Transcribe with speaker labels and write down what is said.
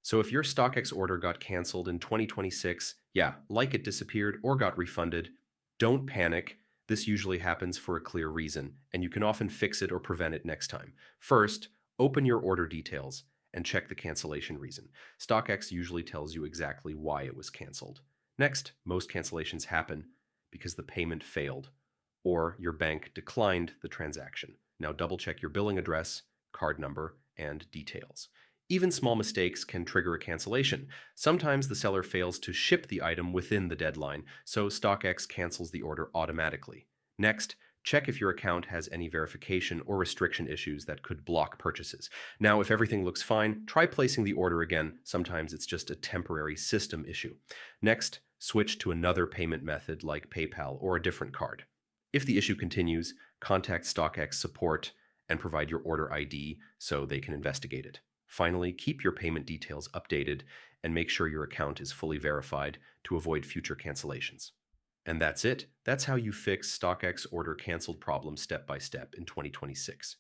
Speaker 1: So if your StockX order got canceled in 2026, yeah, like it disappeared or got refunded, don't panic. This usually happens for a clear reason, and you can often fix it or prevent it next time. First, open your order details and check the cancellation reason. StockX usually tells you exactly why it was canceled. Next, most cancellations happen because the payment failed or your bank declined the transaction. Now double check your billing address, card number, and details. Even small mistakes can trigger a cancellation. Sometimes the seller fails to ship the item within the deadline, so StockX cancels the order automatically. Next, check if your account has any verification or restriction issues that could block purchases. Now, if everything looks fine, try placing the order again. Sometimes it's just a temporary system issue. Next, switch to another payment method like PayPal or a different card. If the issue continues, contact StockX support and provide your order ID so they can investigate it. Finally, keep your payment details updated and make sure your account is fully verified to avoid future cancellations. And that's it. That's how you fix StockX order canceled problem step by step in 2026.